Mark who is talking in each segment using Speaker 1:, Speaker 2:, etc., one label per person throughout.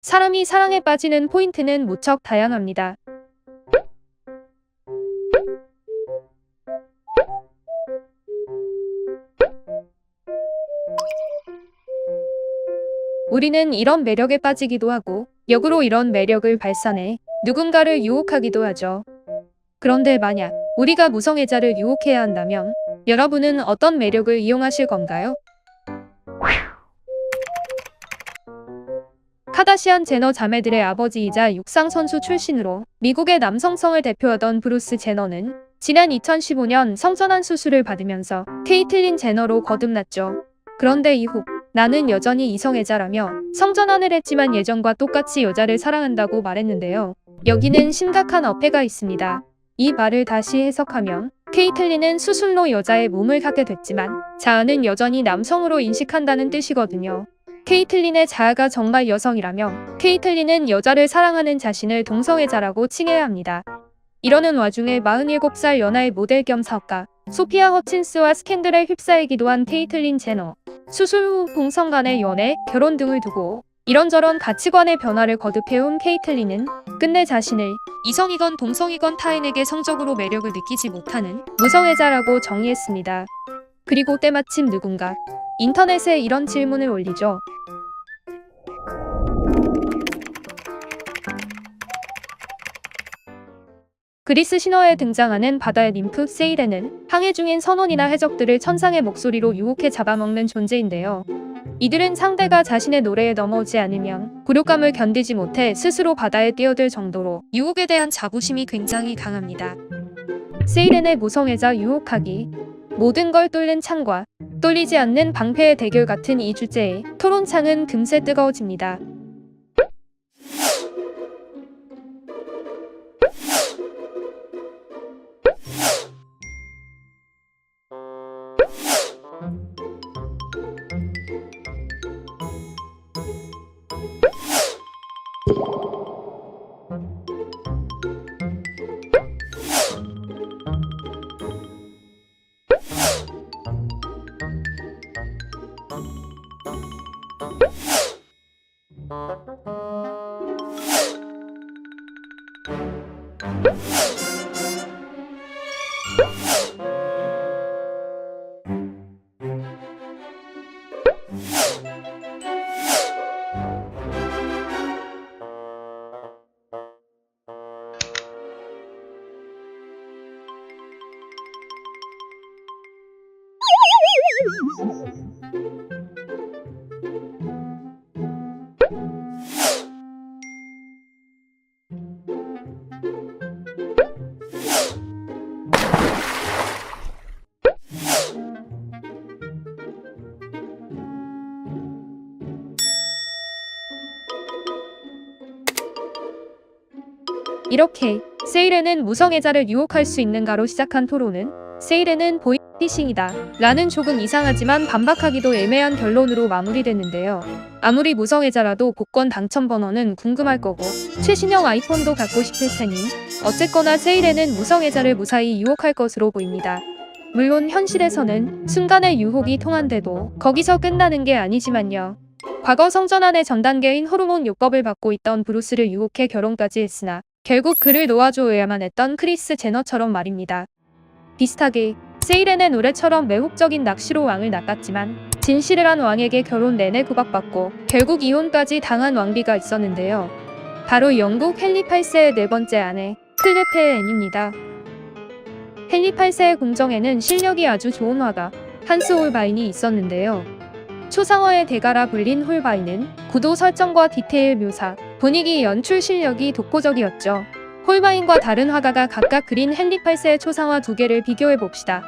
Speaker 1: 사람이 사랑에 빠지는 포인트는 무척 다양합니다. 우리는 이런 매력에 빠지기도 하고 역으로 이런 매력을 발산해 누군가를 유혹하기도 하죠. 그런데 만약 우리가 무성애자를 유혹해야 한다면 여러분은 어떤 매력을 이용하실 건가요? 카다시안 제너 자매들의 아버지이자 육상선수 출신으로 미국의 남성성을 대표하던 브루스 제너는 지난 2015년 성전환 수술을 받으면서 케이틀린 제너로 거듭났죠. 그런데 이후 나는 여전히 이성애자라며 성전환을 했지만 예전과 똑같이 여자를 사랑한다고 말했는데요. 여기는 심각한 어폐가 있습니다. 이 말을 다시 해석하면 케이틀린은 수술로 여자의 몸을 갖게 됐지만 자아는 여전히 남성으로 인식한다는 뜻이거든요. 케이틀린의 자아가 정말 여성이라며 케이틀린은 여자를 사랑하는 자신을 동성애자라고 칭해야 합니다. 이러는 와중에 47살 연하의 모델 겸 사업가 소피아 허친스와 스캔들에 휩싸이기도 한 케이틀린 제너. 수술 후 동성 간의 연애, 결혼 등을 두고 이런저런 가치관의 변화를 거듭해온 케이틀린은 끝내 자신을 이성이건 동성이건 타인에게 성적으로 매력을 느끼지 못하는 무성애자라고 정의했습니다. 그리고 때마침 누군가 인터넷에 이런 질문을 올리죠. 그리스 신화에 등장하는 바다의 ним프 세이렌은 항해 중인 선원이나 해적들을 천상의 목소리로 유혹해 잡아먹는 존재인데요. 이들은 상대가 자신의 노래에 넘어오지 않으면 굴욕감을 견디지 못해 스스로 바다에 뛰어들 정도로 유혹에 대한 자부심이 굉장히 강합니다. 세이렌의 무성애자 유혹하기. 모든 걸 뚫는 창과 뚫리지 않는 방패의 대결 같은 이 주제에 토론창은 금세 뜨거워집니다. 이렇게 세이렌은 무성애자를 유혹할 수 있는가로 시작한 토론은 세이렌은 보이피싱이다 라는 조금 이상하지만 반박하기도 애매한 결론으로 마무리됐는데요. 아무리 무성애자라도 복권 당첨 번호는 궁금할 거고 최신형 아이폰도 갖고 싶을 테니 어쨌거나 세이렌은 무성애자를 무사히 유혹할 것으로 보입니다. 물론 현실에서는 순간의 유혹이 통한데도 거기서 끝나는 게 아니지만요. 과거 성전환의 전 단계인 호르몬 요법을 받고 있던 브루스를 유혹해 결혼까지 했으나 결국 그를 놓아줘야만 했던 크리스 제너처럼 말입니다. 비슷하게 세이렌의 노래처럼 매혹적인 낚시로 왕을 낚았지만 진실을 한 왕에게 결혼 내내 구박받고 결국 이혼까지 당한 왕비가 있었는데요. 바로 영국 헨리 8세의 네 번째 아내 클레페의 앤입니다. 헨리 8세의 궁정에는 실력이 아주 좋은 화가 한스 홀바인이 있었는데요. 초상화의 대가라 불린 홀바인은 구도 설정과 디테일 묘사, 분위기 연출 실력이 독보적이었죠. 홀바인과 다른 화가가 각각 그린 헨리 8세의 초상화 두 개를 비교해봅시다.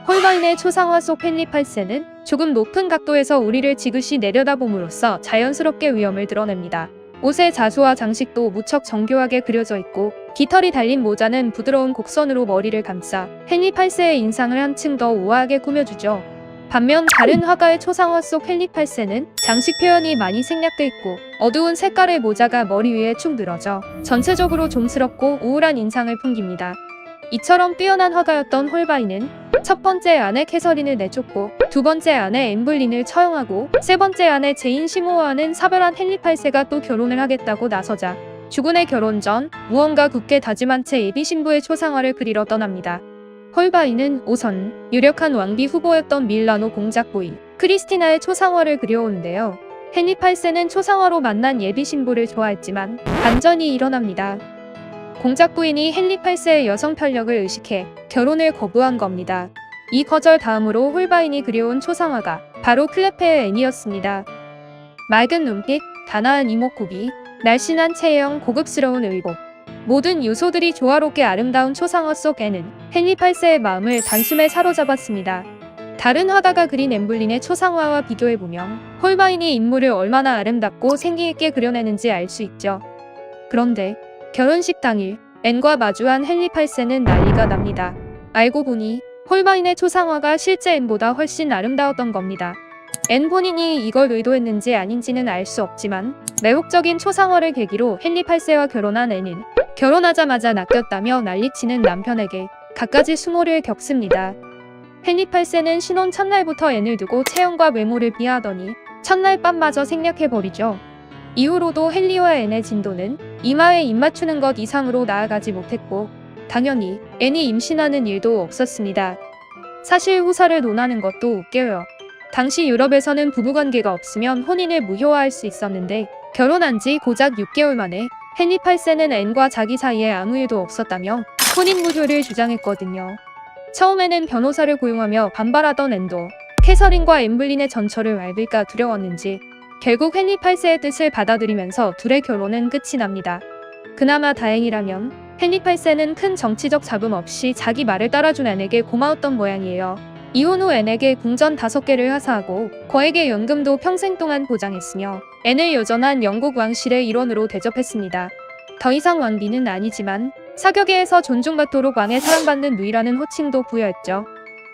Speaker 1: 홀바인의 초상화 속 헨리 8세는 조금 높은 각도에서 우리를 지그시 내려다봄으로써 자연스럽게 위엄을 드러냅니다. 옷의 자수와 장식도 무척 정교하게 그려져 있고 깃털이 달린 모자는 부드러운 곡선으로 머리를 감싸 헨리 8세의 인상을 한층 더 우아하게 꾸며주죠. 반면 다른 화가의 초상화 속 헨리 8세는 장식 표현이 많이 생략돼 있고 어두운 색깔의 모자가 머리 위에 축 늘어져 전체적으로 좀스럽고 우울한 인상을 풍깁니다. 이처럼 뛰어난 화가였던 홀바인은 첫 번째 아내 캐서린을 내쫓고 두 번째 아내 엠블린을 처형하고 세 번째 아내 제인 시모어와는 사별한 헨리 8세가 또 결혼을 하겠다고 나서자 주군의 결혼 전 무언가 굳게 다짐한 채 예비 신부의 초상화를 그리러 떠납니다. 홀바인은 우선 유력한 왕비 후보였던 밀라노 공작 부인 크리스티나의 초상화를 그려오는데요. 헨리 8세는 초상화로 만난 예비 신부를 좋아했지만 반전이 일어납니다. 공작 부인이 헨리 8세의 여성 편력을 의식해 결혼을 거부한 겁니다. 이 거절 다음으로 홀바인이 그려온 초상화가 바로 클레페의 앤이었습니다. 맑은 눈빛, 단아한 이목구비, 날씬한 체형, 고급스러운 의복. 모든 요소들이 조화롭게 아름다운 초상화 속 앤은 헨리 8세의 마음을 단숨에 사로잡았습니다. 다른 화가가 그린 엠블린의 초상화와 비교해보면 홀바인이 인물을 얼마나 아름답고 생기있게 그려내는지 알 수 있죠. 그런데 결혼식 당일 앤과 마주한 헨리 8세는 난리가 납니다. 알고 보니 홀바인의 초상화가 실제 앤보다 훨씬 아름다웠던 겁니다. 앤 본인이 이걸 의도했는지 아닌지는 알 수 없지만 매혹적인 초상화를 계기로 헨리 8세와 결혼한 앤은 결혼하자마자 낚였다며 난리치는 남편에게 갖가지 수모를 겪습니다. 헨리 8세는 신혼 첫날부터 앤을 두고 체형과 외모를 비하하더니 첫날 밤마저 생략해버리죠. 이후로도 헨리와 앤의 진도는 이마에 입 맞추는 것 이상으로 나아가지 못했고 당연히 앤이 임신하는 일도 없었습니다. 사실 후사를 논하는 것도 웃겨요. 당시 유럽에서는 부부관계가 없으면 혼인을 무효화할 수 있었는데 결혼한 지 고작 6개월 만에 헨리 8세는 앤과 자기 사이에 아무 일도 없었다며 혼인 무효를 주장했거든요. 처음에는 변호사를 고용하며 반발하던 앤도 캐서린과 엠블린의 전철을 밟을까 두려웠는지 결국 헨리 8세의 뜻을 받아들이면서 둘의 결혼은 끝이 납니다. 그나마 다행이라면 헨리 8세는 큰 정치적 잡음 없이 자기 말을 따라준 앤에게 고마웠던 모양이에요. 이혼 후 앤에게 궁전 5개를 하사하고 거액의 연금도 평생 동안 보장했으며 앤을 여전한 영국 왕실의 일원으로 대접했습니다. 더 이상 왕비는 아니지만 사교계에서 존중받도록 왕의 사랑받는 누이라는 호칭도 부여했죠.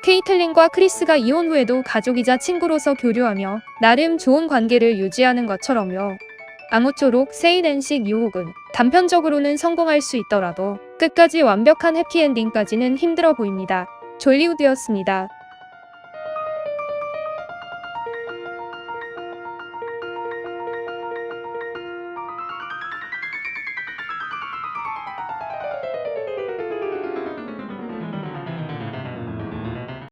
Speaker 1: 케이틀린과 크리스가 이혼 후에도 가족이자 친구로서 교류하며 나름 좋은 관계를 유지하는 것처럼요. 아무쪼록 세인 앤식 유혹은 단편적으로는 성공할 수 있더라도 끝까지 완벽한 해피엔딩까지는 힘들어 보입니다. 졸리우드였습니다.